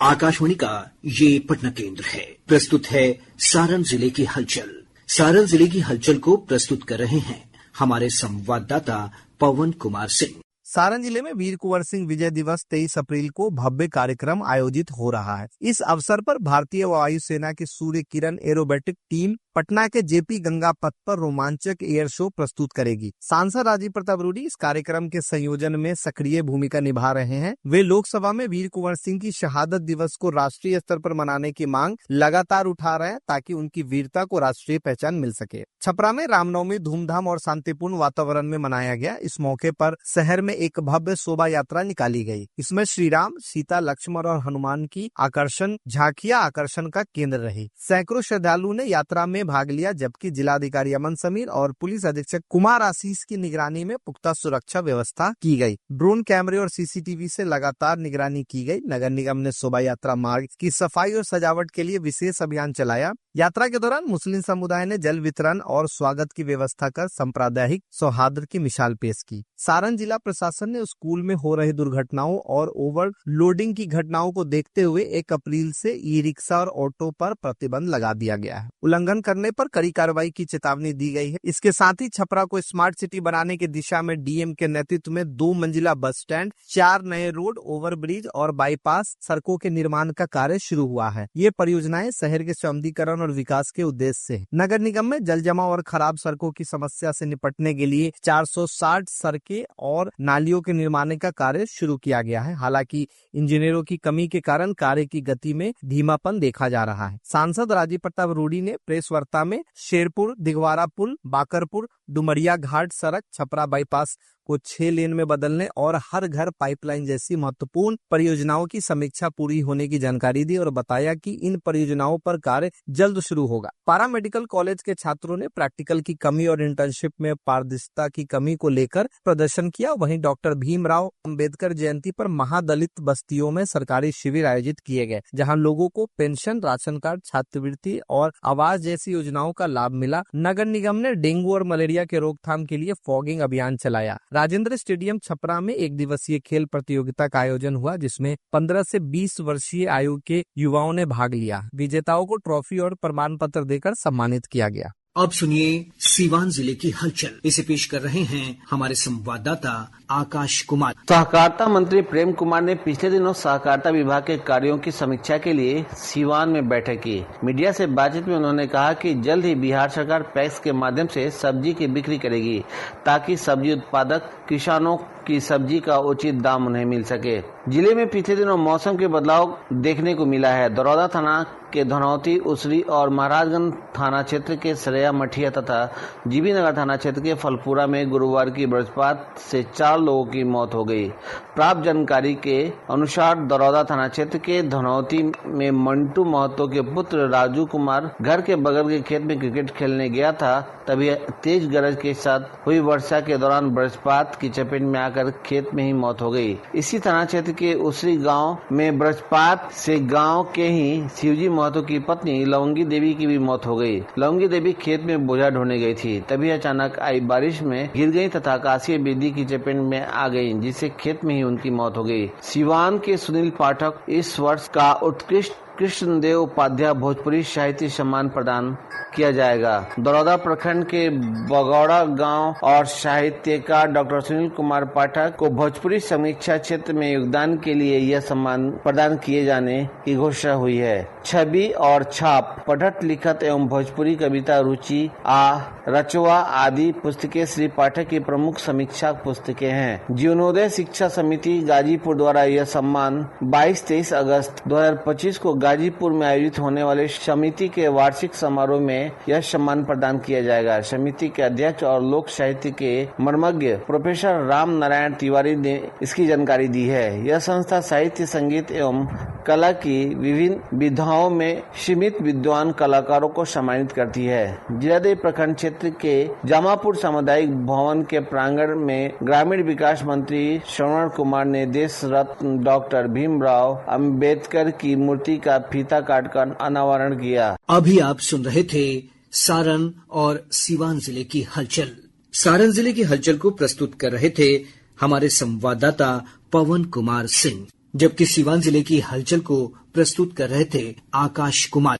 आकाशवाणी का ये पटना केंद्र है। प्रस्तुत है सारण जिले की हलचल। सारण जिले की हलचल को प्रस्तुत कर रहे हैं हमारे संवाददाता पवन कुमार सिंह। सारण जिले में वीर कुंवर सिंह विजय दिवस 23 अप्रैल को भव्य कार्यक्रम आयोजित हो रहा है। इस अवसर पर भारतीय वायुसेना की सूर्य किरण एरोबेटिक टीम पटना के जेपी गंगा पथ पर रोमांचक एयर शो प्रस्तुत करेगी। सांसद राजीव प्रताप रूडी इस कार्यक्रम के संयोजन में सक्रिय भूमिका निभा रहे हैं। वे लोकसभा में वीर कुंवर सिंह की शहादत दिवस को राष्ट्रीय स्तर पर मनाने की मांग लगातार उठा रहे हैं ताकि उनकी वीरता को राष्ट्रीय पहचान मिल सके। छपरा में रामनवमी धूमधाम और शांतिपूर्ण वातावरण में मनाया गया। इस मौके पर शहर में एक भव्य शोभा यात्रा निकाली गई। इसमें श्री राम, सीता, लक्ष्मण और हनुमान की आकर्षण झांकियां आकर्षण का केंद्र रही। सैकड़ों श्रद्धालुओं ने यात्रा में भाग लिया, जबकि जिलाधिकारी अमन समीर और पुलिस अधीक्षक कुमार आशीष की निगरानी में पुख्ता सुरक्षा व्यवस्था की गई। ड्रोन कैमरे और सीसीटीवी से लगातार निगरानी की गई। नगर निगम ने शोभा यात्रा मार्ग की सफाई और सजावट के लिए विशेष अभियान चलाया। यात्रा के दौरान मुस्लिम समुदाय ने जल वितरण और स्वागत की व्यवस्था कर सांप्रदायिक सौहार्द की मिसाल पेश की। सारण जिला प्रशासन ने स्कूल में हो रही दुर्घटनाओं और ओवरलोडिंग की घटनाओं को देखते हुए 1 अप्रैल से ई रिक्शा और ऑटो पर प्रतिबंध लगा दिया गया है। उल्लंघन करने पर कड़ी कार्रवाई की चेतावनी दी गई है। इसके साथ ही छपरा को स्मार्ट सिटी बनाने की दिशा में डीएम के नेतृत्व में 2 मंजिला बस स्टैंड, 4 नए रोड, ओवरब्रिज और बाईपास सड़कों के निर्माण का कार्य शुरू हुआ है। ये परियोजनाएं शहर के सौंदर्यीकरण और विकास के उद्देश्य से। नगर निगम में जल जमाव और खराब सड़कों की समस्या से निपटने के लिए 460 सड़कें और नालियों के निर्माण का कार्य शुरू किया गया है। हालांकि इंजीनियरों की कमी के कारण कार्य की गति में धीमापन देखा जा रहा है। सांसद राजीव प्रताप रूडी ने प्रेस वार्ता में शेरपुर, दिघवारा पुल, बाकरपुर, डुमरिया घाट सड़क, छपरा बाईपास को 6 लेन में बदलने और हर घर पाइपलाइन जैसी महत्वपूर्ण परियोजनाओं की समीक्षा पूरी होने की जानकारी दी और बताया कि इन परियोजनाओं पर कार्य जल्द शुरू होगा। पारा मेडिकल कॉलेज के छात्रों ने प्रैक्टिकल की कमी और इंटर्नशिप में पारदर्शिता की कमी को लेकर प्रदर्शन किया। वहीं डॉक्टर भीमराव अंबेडकर जयंती पर महादलित बस्तियों में सरकारी शिविर आयोजित किए गए, जहां लोगों को पेंशन, राशन कार्ड, छात्रवृत्ति और आवास जैसी योजनाओं का लाभ मिला। नगर निगम ने डेंगू और मलेरिया के रोकथाम के लिए फॉगिंग अभियान चलाया। राजेंद्र स्टेडियम छपरा में 1 दिवसीय खेल प्रतियोगिता का आयोजन हुआ, जिसमें 15 से 20 वर्षीय आयु के युवाओं ने भाग लिया। विजेताओं को ट्रॉफी और प्रमाण पत्र देकर सम्मानित किया गया। अब सुनिए सीवान जिले की हलचल। इसे पेश कर रहे हैं हमारे संवाददाता आकाश कुमार। सहकारिता मंत्री प्रेम कुमार ने पिछले दिनों सहकारिता विभाग के कार्यों की समीक्षा के लिए सीवान में बैठक की। मीडिया से बातचीत में उन्होंने कहा कि जल्द ही बिहार सरकार पैक्स के माध्यम से सब्जी की बिक्री करेगी, ताकि सब्जी उत्पादक किसानों की सब्जी का उचित दाम उन्हें मिल सके। जिले में पिछले दिनों मौसम के बदलाव देखने को मिला है। दरौदा थाना के धनौती, उसरी और महाराजगंज थाना क्षेत्र के सरैया मठिया तथा जीबी नगर थाना क्षेत्र के फलपुरा में गुरुवार की वज्रपात से 4 लोगों की मौत हो गई। प्राप्त जानकारी के अनुसार दरौदा थाना क्षेत्र के धनौती में मंटू महतो के पुत्र राजू कुमार घर के बगल के खेत में क्रिकेट खेलने गया था, तभी तेज गरज के साथ हुई वर्षा के दौरान वज्रपात की चपेट में आकर खेत में ही मौत हो गई। इसी थाना क्षेत्र के उसरी गांव में वज्रपात से गांव के ही शिवजी महतो की पत्नी लवंगी देवी की भी मौत हो गई। लवंगी देवी खेत में बोझा ढोने गई थी, तभी अचानक आई बारिश में गिर गई तथा आकाशीय बिजली की चपेट में आ गई, जिससे खेत में ही उनकी मौत हो गई। सिवान के सुनील पाठक इस वर्ष का उत्कृष्ट कृष्णदेव उपाध्याय भोजपुरी साहित्य सम्मान प्रदान किया जाएगा। दरौदा प्रखंड के बगौड़ा गांव और साहित्यकार डॉक्टर सुनील कुमार पाठक को भोजपुरी समीक्षा क्षेत्र में योगदान के लिए यह सम्मान प्रदान किए जाने की घोषणा हुई है। छवि और छाप, पठत लिखत एवं भोजपुरी कविता, रुचि रचवा आदि पुस्तकें श्री पाठक की प्रमुख समीक्षा पुस्तकें हैं। जीवनोदय शिक्षा समिति गाजीपुर द्वारा यह सम्मान 22-23 अगस्त 2025 को गाजीपुर में आयोजित होने वाले समिति के वार्षिक समारोह में यह सम्मान प्रदान किया जाएगा। समिति के अध्यक्ष और लोक साहित्य के मर्मज्ञ प्रोफेसर राम नारायण तिवारी ने इसकी जानकारी दी है। यह संस्था साहित्य, संगीत एवं कला की विभिन्न विधाओं में सीमित विद्वान कलाकारों को सम्मानित करती है। जिलादेव प्रखंड क्षेत्र के जामापुर सामुदायिक भवन के प्रांगण में ग्रामीण विकास मंत्री श्रवण कुमार ने देश रत्न डॉक्टर भीमराव अंबेडकर की मूर्ति का फीता काटकर अनावरण किया। अभी आप सुन रहे थे सारण और सीवान जिले की हलचल। सारण जिले की हलचल को प्रस्तुत कर रहे थे हमारे संवाददाता पवन कुमार सिंह। जबकि सीवान जिले की हलचल को प्रस्तुत कर रहे थे आकाश कुमार।